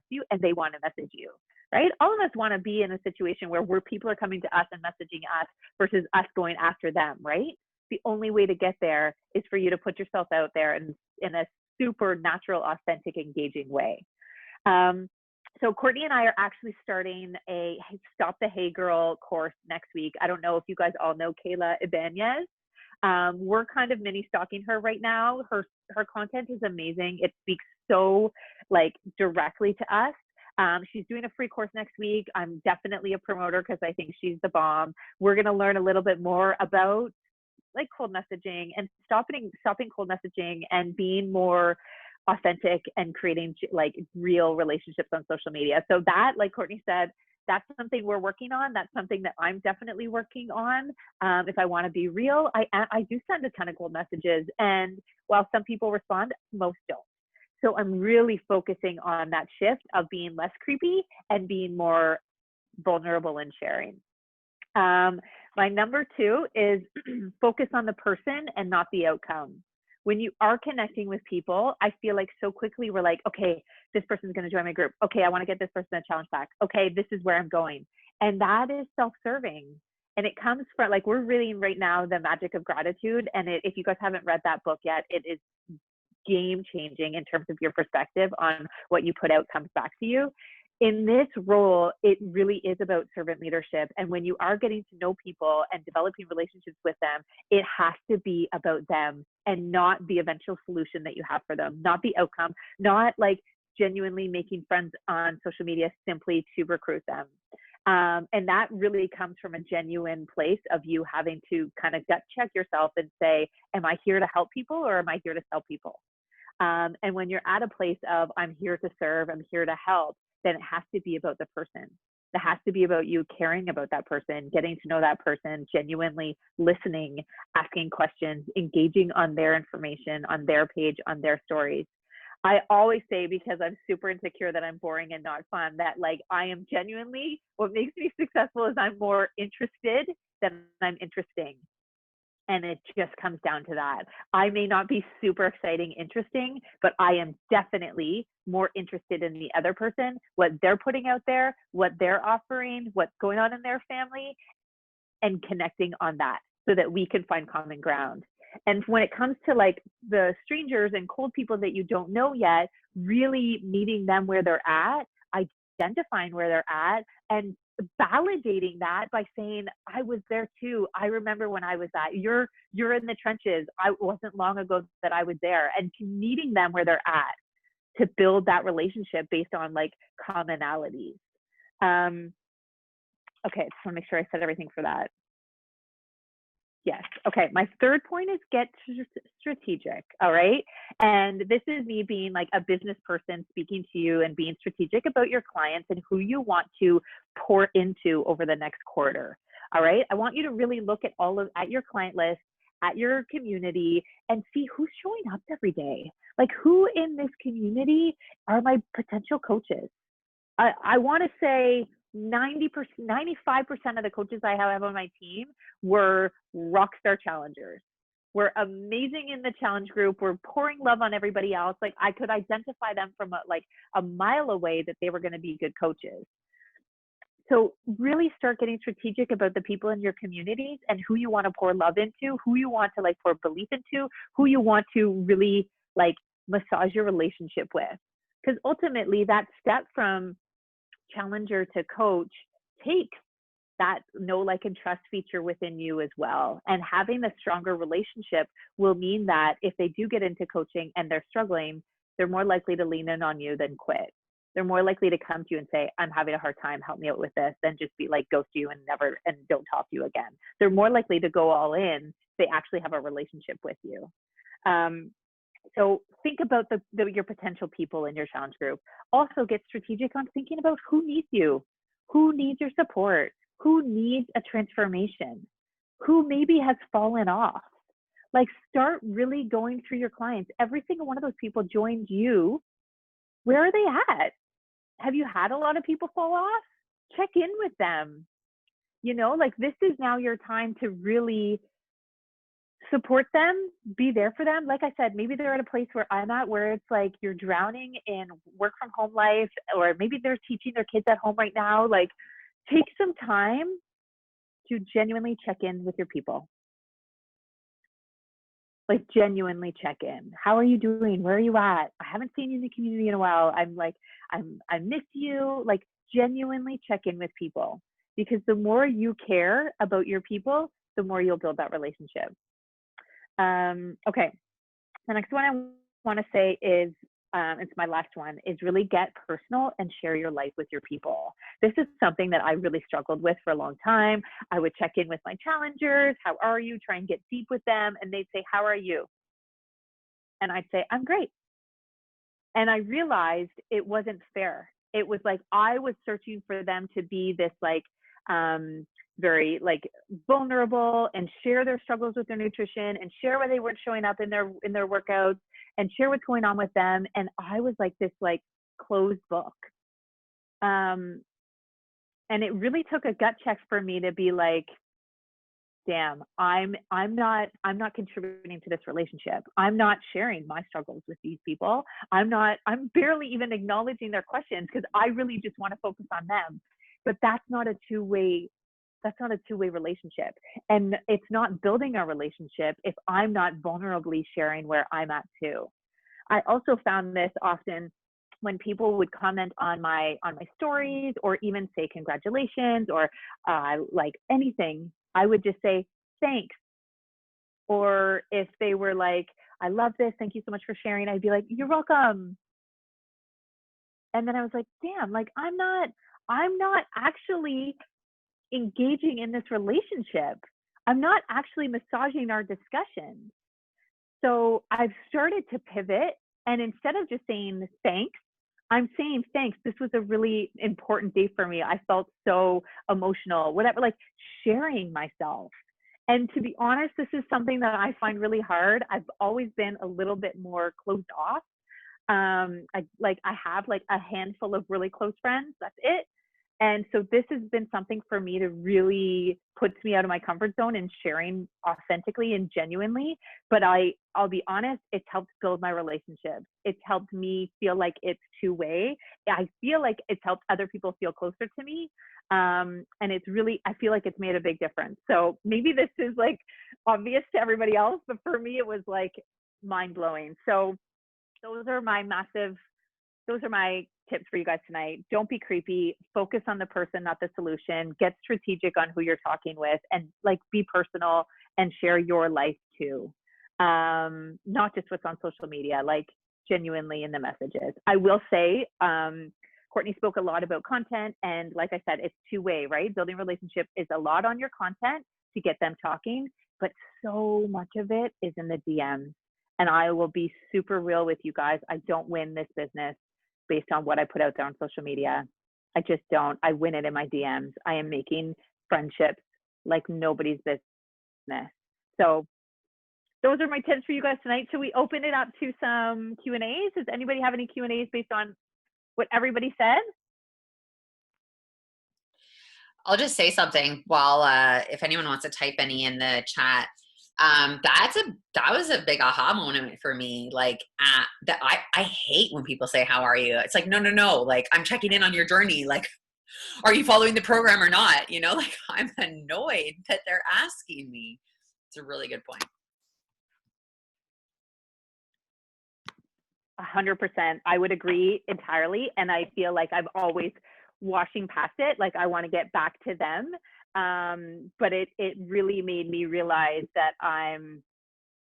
Speaker 3: you, and they want to message you, right? All of us want to be in a situation where people are coming to us and messaging us versus us going after them, right? The only way to get there is for you to put yourself out there in a super natural, authentic, engaging way. So Courtney and I are actually starting a Stop the Hey Girl course next week. I don't know if you guys all know Kayla Ibanez. We're kind of mini stalking her right now. Her content is amazing. It speaks so like directly to us. She's doing a free course next week. I'm definitely a promoter because I think she's the bomb. We're going to learn a little bit more about like cold messaging and stopping cold messaging and being more authentic and creating like real relationships on social media. So that, like Courtney said, that's something we're working on. That's something that I'm definitely working on. If I want to be real, I do send a ton of cold messages. And while some people respond, most don't. So I'm really focusing on that shift of being less creepy and being more vulnerable and sharing. My number 2 is focus on the person and not the outcome. When you are connecting with people, I feel like so quickly we're like, okay, this person's going to join my group. Okay, I want to get this person a challenge back. Okay, this is where I'm going. And that is self-serving. And it comes from, like, we're reading right now The Magic of Gratitude. And if you guys haven't read that book yet, it is game changing in terms of your perspective on what you put out comes back to you. In this role, it really is about servant leadership. And when you are getting to know people and developing relationships with them, it has to be about them and not the eventual solution that you have for them, not the outcome, not like genuinely making friends on social media simply to recruit them. And that really comes from a genuine place of you having to kind of gut check yourself and say, am I here to help people or am I here to sell people? And when you're at a place of I'm here to serve, I'm here to help, then it has to be about the person. It has to be about you caring about that person, getting to know that person, genuinely listening, asking questions, engaging on their information, on their page, on their stories. I always say, because I'm super insecure that I'm boring and not fun, that like I am genuinely, what makes me successful is I'm more interested than I'm interesting. And it just comes down to that. I may not be super exciting, interesting, but I am definitely more interested in the other person, what they're putting out there, what they're offering, what's going on in their family, and connecting on that so that we can find common ground. And when it comes to like the strangers and cold people that you don't know yet, really meeting them where they're at, identifying where they're at, and validating that by saying, I was there too. I remember when I was at, you're in the trenches. I wasn't long ago that I was there, and meeting them where they're at to build that relationship based on like commonalities. Okay, just want to make sure I said everything for that. Yes. Okay. My third point is get strategic. All right. And this is me being like a business person speaking to you and being strategic about your clients and who you want to pour into over the next quarter. All right. I want you to really look at your client list, at your community, and see who's showing up every day. Like, who in this community are my potential coaches? I want to say 90%, 95% of the coaches I have on my team were rockstar challengers. We're amazing in the challenge group. We're pouring love on everybody else. Like, I could identify them from a mile away that they were going to be good coaches. So really start getting strategic about the people in your communities and who you want to pour love into, who you want to like pour belief into, who you want to really like massage your relationship with. Because ultimately that step from challenger to coach takes that know, like, and trust feature within you as well. And having a stronger relationship will mean that if they do get into coaching and they're struggling, they're more likely to lean in on you than quit. They're more likely to come to you and say, I'm having a hard time, help me out with this, than just be like ghost you and don't talk to you again. They're more likely to go all in if they actually have a relationship with you. So think about your potential people in your challenge group. Also get strategic on thinking about who needs you, who needs your support, who needs a transformation, who maybe has fallen off. Like, start really going through your clients. Every single one of those people joined you. Where are they at? Have you had a lot of people fall off? Check in with them. You know, like, this is now your time to really support them, be there for them. Like I said, maybe they're at a place where I'm at, where it's like you're drowning in work from home life, or maybe they're teaching their kids at home right now. Like, take some time to genuinely check in with your people. Like, genuinely check in. How are you doing? Where are you at? I haven't seen you in the community in a while. I miss you. Like, genuinely check in with people, because the more you care about your people, the more you'll build that relationship. Okay. The next one I want to say is, it's my last one, is really get personal and share your life with your people. This is something that I really struggled with for a long time. I would check in with my challengers. How are you? Try and get deep with them. And they'd say, how are you? And I'd say, I'm great. And I realized it wasn't fair. it was like I was searching for them to be this like very like vulnerable and share their struggles with their nutrition and share why they weren't showing up in their workouts and share what's going on with them. And I was like this like closed book. And it really took a gut check for me to be like, damn, I'm not contributing to this relationship. I'm not sharing my struggles with these people. I'm barely even acknowledging their questions because I really just want to focus on them. But that's not a two-way relationship. And it's not building a relationship if I'm not vulnerably sharing where I'm at too. I also found this often when people would comment on my stories or even say congratulations or like anything, I would just say thanks. Or if they were like, I love this, thank you so much for sharing, I'd be like, you're welcome. And then I was like, damn, like I'm not actually engaging in this relationship. I'm not actually massaging our discussions. So I've started to pivot, and instead of just saying thanks, I'm saying thanks. This was a really important day for me. I felt so emotional, whatever, like sharing myself. And to be honest, this is something that I find really hard. I've always been a little bit more closed off. I have like a handful of really close friends. That's it. And so this has been something for me to really puts me out of my comfort zone and sharing authentically and genuinely. But I'll be honest, it's helped build my relationships. It's helped me feel like it's two-way. I feel like it's helped other people feel closer to me. And it's really, I feel like it's made a big difference. So maybe this is like obvious to everybody else, but for me, it was like mind blowing. So those are my tips for you guys tonight. Don't be creepy. Focus on the person, not the solution. Get strategic on who you're talking with, and like be personal and share your life too. Not just what's on social media, like genuinely in the messages. I will say, Courtney spoke a lot about content, and like I said, it's two-way, right? Building relationship is a lot on your content to get them talking, but so much of it is in the DMs. And I will be super real with you guys. I don't win this business based on what I put out there on social media. I just don't. I win it in my DMs. I am making friendships like nobody's business. So those are my tips for you guys tonight. Should we open it up to some Q&As? Does anybody have any Q&As based on what everybody said?
Speaker 2: I'll just say something while if anyone wants to type any in the chat. That was a big aha moment for me. Like that I hate when people say, how are you? It's like, no. Like, I'm checking in on your journey. Like, are you following the program or not? You know, like I'm annoyed that they're asking me. It's a really good point.
Speaker 3: 100%. I would agree entirely. And I feel like I've always washing past it. Like I want to get back to them. But it really made me realize that I'm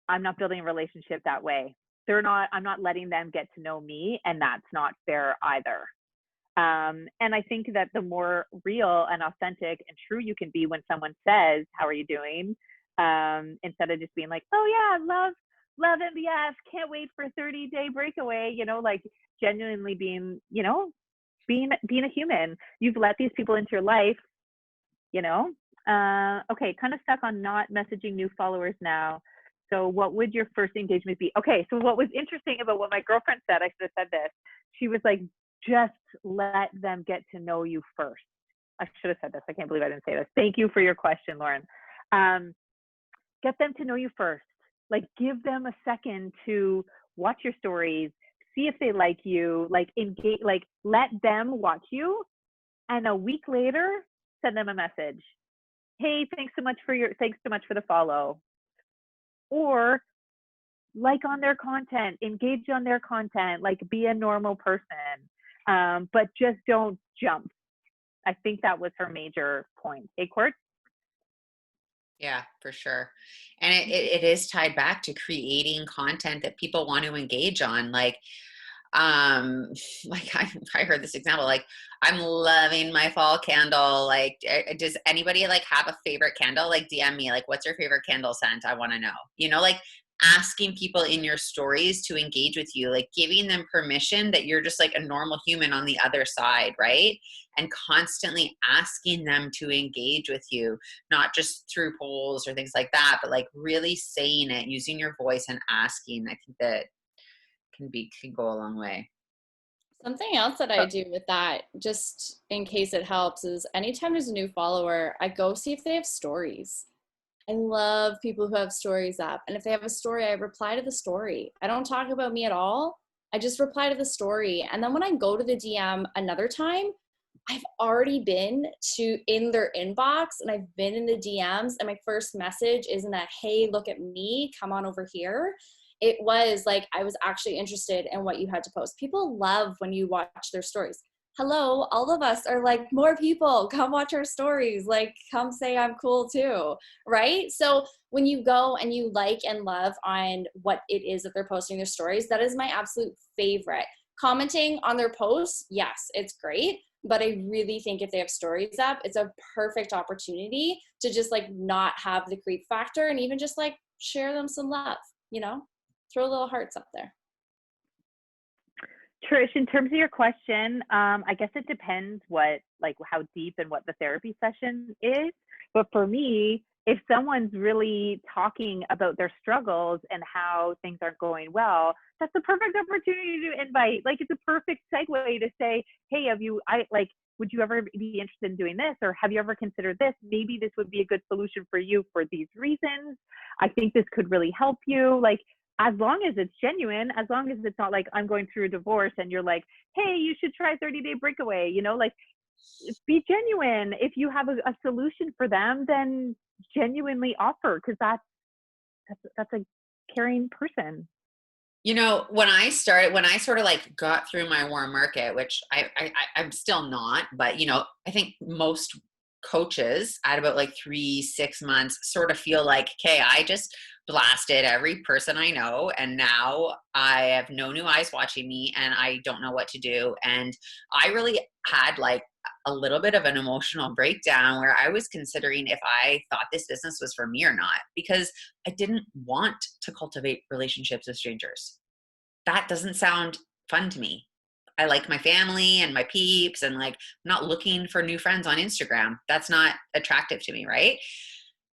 Speaker 3: not building a relationship that way. I'm not letting them get to know me, and that's not fair either. And I think that the more real and authentic and true you can be when someone says, how are you doing? Instead of just being like, oh yeah, love MBF, can't wait for 30-day breakaway, you know, like genuinely being, you know, being a human. You've let these people into your life, you know. Okay, kind of stuck on not messaging new followers now. So what would your first engagement be? Okay, so what was interesting about what my girlfriend said, I should have said this. She was like, just let them get to know you first. I should have said this. I can't believe I didn't say this. Thank you for your question, Lauren. Get them to know you first. Like, give them a second to watch your stories, see if they like you, like engage, like let them watch you. And a week later, send them a message. Hey, thanks so much for the follow. Or like on their content, engage on their content, like be a normal person, but just don't jump. I think that was her major point. Hey, Court?
Speaker 2: Yeah, for sure. And it is tied back to creating content that people want to engage on. Like I heard this example, like, I'm loving my fall candle. Like, does anybody like have a favorite candle? Like, DM me, like, what's your favorite candle scent? I want to know, you know, like asking people in your stories to engage with you, like giving them permission that you're just like a normal human on the other side, right? And constantly asking them to engage with you, not just through polls or things like that, but like really saying it, using your voice and asking. I think that can go a long way.
Speaker 1: Something else that I do with that, just in case it helps, is anytime there's a new follower, I go see if they have stories. I love people who have stories up. And if they have a story, I reply to the story. I don't talk about me at all. I just reply to the story. And then when I go to the DM another time, I've already been in their inbox and I've been in the DMs, and my first message isn't a, hey, look at me, come on over here. It was like, I was actually interested in what you had to post. People love when you watch their stories. Hello, all of us are like, more people, come watch our stories. Like, come say I'm cool too, right? So when you go and you like and love on what it is that they're posting their stories, that is my absolute favorite. Commenting on their posts, yes, it's great. But I really think if they have stories up, it's a perfect opportunity to just like not have the creep factor and even just like share them some love, you know, throw little hearts up there.
Speaker 3: Trish, in terms of your question, I guess it depends how deep and what the therapy session is. But for me, if someone's really talking about their struggles and how things aren't going well, that's the perfect opportunity to invite. Like, it's a perfect segue to say, hey, would you ever be interested in doing this? Or have you ever considered this? Maybe this would be a good solution for you for these reasons. I think this could really help you. Like, as long as it's genuine, as long as it's not like I'm going through a divorce and you're like, hey, you should try 30-day breakaway, like be genuine. If you have a solution for them, then genuinely offer, because that's a caring person.
Speaker 2: When I sort of like got through my warm market, which I'm still not, but I think most coaches at about like 3-6 months sort of feel like, okay, I just blasted every person I know, and now I have no new eyes watching me and I don't know what to do. And I really had like a little bit of an emotional breakdown where I was considering if I thought this business was for me or not, because I didn't want to cultivate relationships with strangers. That doesn't sound fun to me. I like my family and my peeps, and like, I'm not looking for new friends on Instagram. That's not attractive to me, right?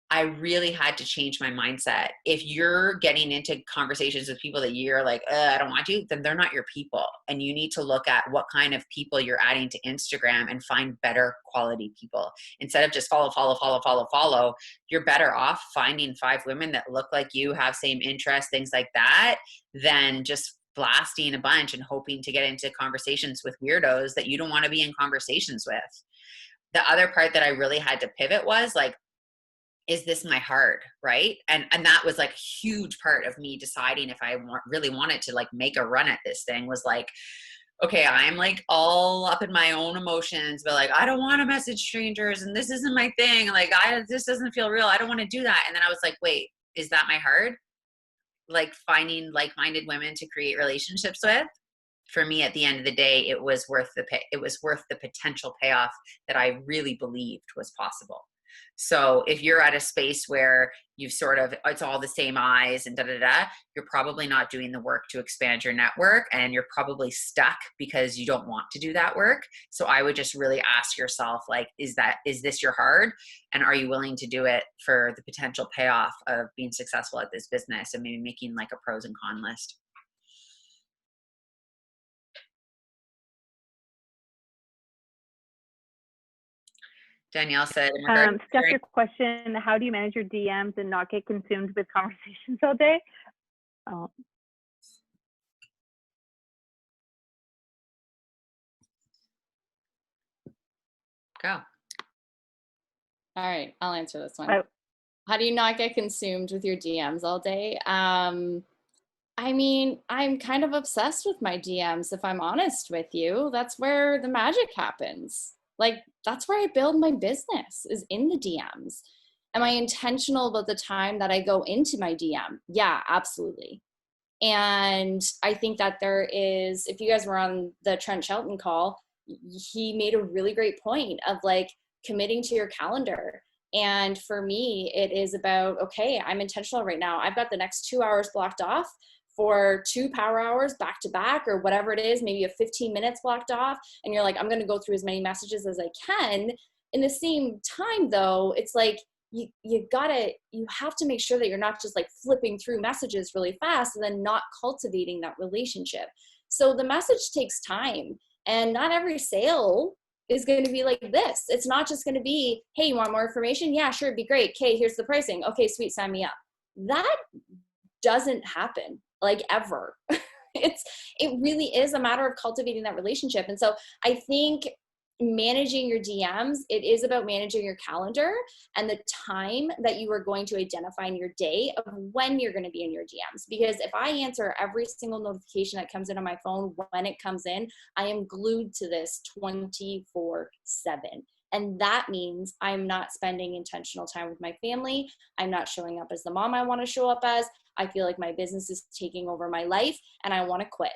Speaker 2: I really had to change my mindset. If you're getting into conversations with people that you're like, I don't want to, then they're not your people. And you need to look at what kind of people you're adding to Instagram and find better quality people. Instead of just follow, you're better off finding 5 women that look like you, have same interests, things like that, than just blasting a bunch and hoping to get into conversations with weirdos that you don't want to be in conversations with. The other part that I really had to pivot was like, is this my heart, right? And that was like a huge part of me deciding if I really wanted to like make a run at this thing, was like, okay, I'm like all up in my own emotions, but like, I don't want to message strangers and this isn't my thing. Like, this doesn't feel real. I don't want to do that. And then I was like, wait, is that my heart? Like finding like-minded women to create relationships with? For me, at the end of the day, it was worth the potential payoff that I really believed was possible. So if you're at a space where you've it's all the same eyes and you're probably not doing the work to expand your network, and you're probably stuck because you don't want to do that work. So I would just really ask yourself, like, is this your heart? And are you willing to do it for the potential payoff of being successful at this business, and maybe making like a pros and con list? Danielle said,
Speaker 3: Steph, your question, how do you manage your DMs and not get consumed with conversations all day? Oh.
Speaker 2: Go.
Speaker 1: All right, I'll answer this one. How do you not get consumed with your DMs all day? I mean, I'm kind of obsessed with my DMs, if I'm honest with you. That's where the magic happens. Like, that's where I build my business, is in the DMs. Am I intentional about the time that I go into my DM? Yeah, absolutely. And I think that there is, if you guys were on the Trent Shelton call, he made a really great point of like committing to your calendar And for me, it is about, okay, I'm intentional right now. I've got the next 2 hours blocked off for 2 power hours back to back, or whatever it is, maybe a 15 minutes blocked off. And you're like, I'm going to go through as many messages as I can. In the same time though, it's like, you have to make sure that you're not just like flipping through messages really fast and then not cultivating that relationship. So the message takes time, and not every sale is going to be like this. It's not just going to be, hey, you want more information? Yeah, sure. It'd be great. Okay, here's the pricing. Okay, sweet. Sign me up. That doesn't happen like ever. It really is a matter of cultivating that relationship. And so I think managing your DMs, it is about managing your calendar and the time that you are going to identify in your day of when you're going to be in your DMs. Because if I answer every single notification that comes in on my phone when it comes in, I am glued to this 24/7. And that means I'm not spending intentional time with my family. I'm not showing up as the mom I want to show up as. I feel like my business is taking over my life and I want to quit.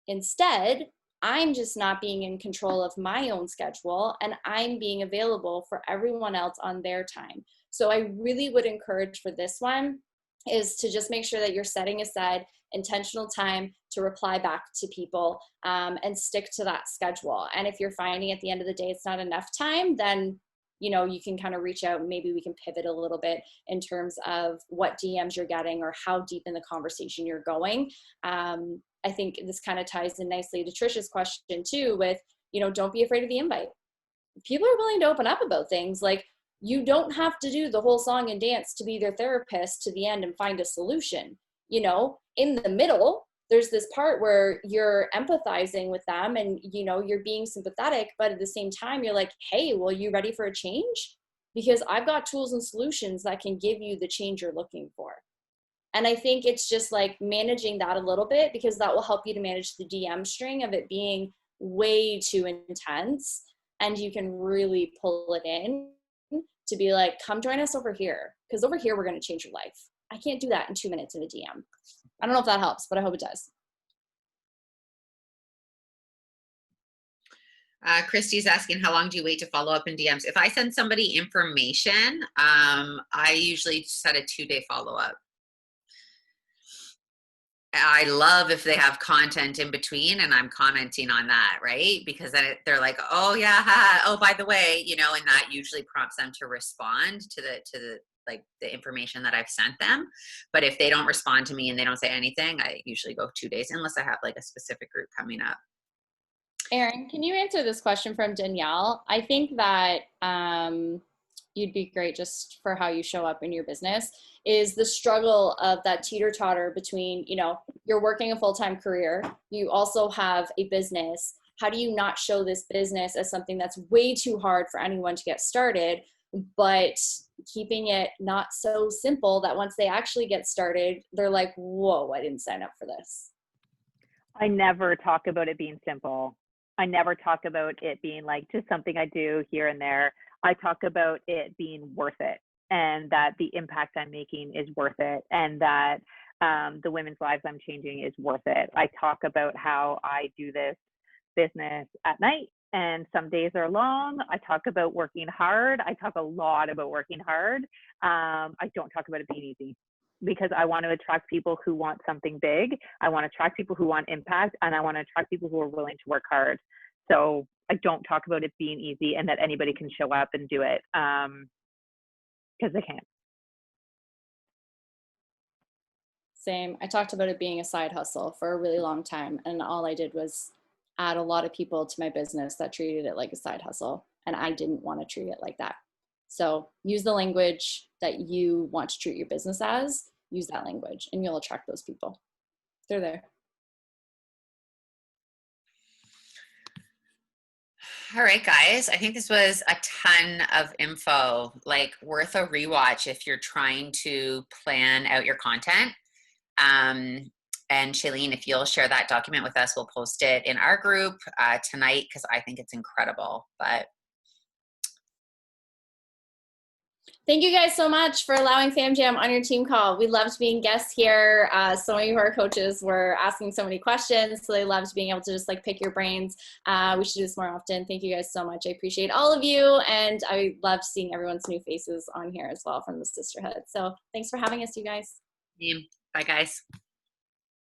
Speaker 1: Instead, I'm just not being in control of my own schedule, and I'm being available for everyone else on their time. So I really would encourage for this one is to just make sure that you're setting aside intentional time to reply back to people, and stick to that schedule. And if you're finding at the end of the day it's not enough time, then you can kind of reach out and maybe we can pivot a little bit in terms of what DMs you're getting or how deep in the conversation you're going. I think this kind of ties in nicely to Trisha's question too with, don't be afraid of the invite. People are willing to open up about things. Like, you don't have to do the whole song and dance to be their therapist to the end and find a solution. In the middle, there's this part where you're empathizing with them and, you're being sympathetic, but at the same time, you're like, hey, well, you ready for a change? Because I've got tools and solutions that can give you the change you're looking for. And I think it's just like managing that a little bit, because that will help you to manage the DM string of it being way too intense. And you can really pull it in to be like, come join us over here, because over here, we're going to change your life. I can't do that in 2 minutes in a DM. I don't know if that helps, but I hope it does.
Speaker 2: Christy's asking, how long do you wait to follow up in DMs? If I send somebody information, I usually set a 2-day follow-up. I love if they have content in between and I'm commenting on that, right? Because then they're like, oh yeah, oh, by the way, and that usually prompts them to respond to the like the information that I've sent them. But if they don't respond to me and they don't say anything, I usually go 2 days unless I have like a specific group coming up.
Speaker 1: Erin, can you answer this question from Danielle? I think that you'd be great just for how you show up in your business is the struggle of that teeter-totter between, you're working a full-time career, you also have a business. How do you not show this business as something that's way too hard for anyone to get started, but keeping it not so simple that once they actually get started, they're like, whoa, I didn't sign up for this.
Speaker 3: I never talk about it being simple. I never talk about it being like just something I do here and there. I talk about it being worth it, and that the impact I'm making is worth it, and that the women's lives I'm changing is worth it. I talk about how I do this business at night, and some days are long. I talk about working hard. I talk a lot about working hard. I don't talk about it being easy, because I want to attract people who want something big. I want to attract people who want impact, and I want to attract people who are willing to work hard. So I don't talk about it being easy and that anybody can show up and do it, because they can't.
Speaker 1: Same. I talked about it being a side hustle for a really long time, and all I did was add a lot of people to my business that treated it like a side hustle, and I didn't want to treat it like that. So use the language that you want to treat your business as, use that language, and you'll attract those people. They're there.
Speaker 2: All right, guys, I think this was a ton of info, like worth a rewatch if you're trying to plan out your content. And Shailene, if you'll share that document with us, we'll post it in our group tonight, because I think it's incredible. But
Speaker 1: Thank you guys so much for allowing Fam Jam on your team call. We loved being guests here. So many of our coaches were asking so many questions, so they loved being able to just like pick your brains. We should do this more often. Thank you guys so much. I appreciate all of you, and I loved seeing everyone's new faces on here as well from the Sisterhood. So thanks for having us, you guys.
Speaker 2: Bye, guys.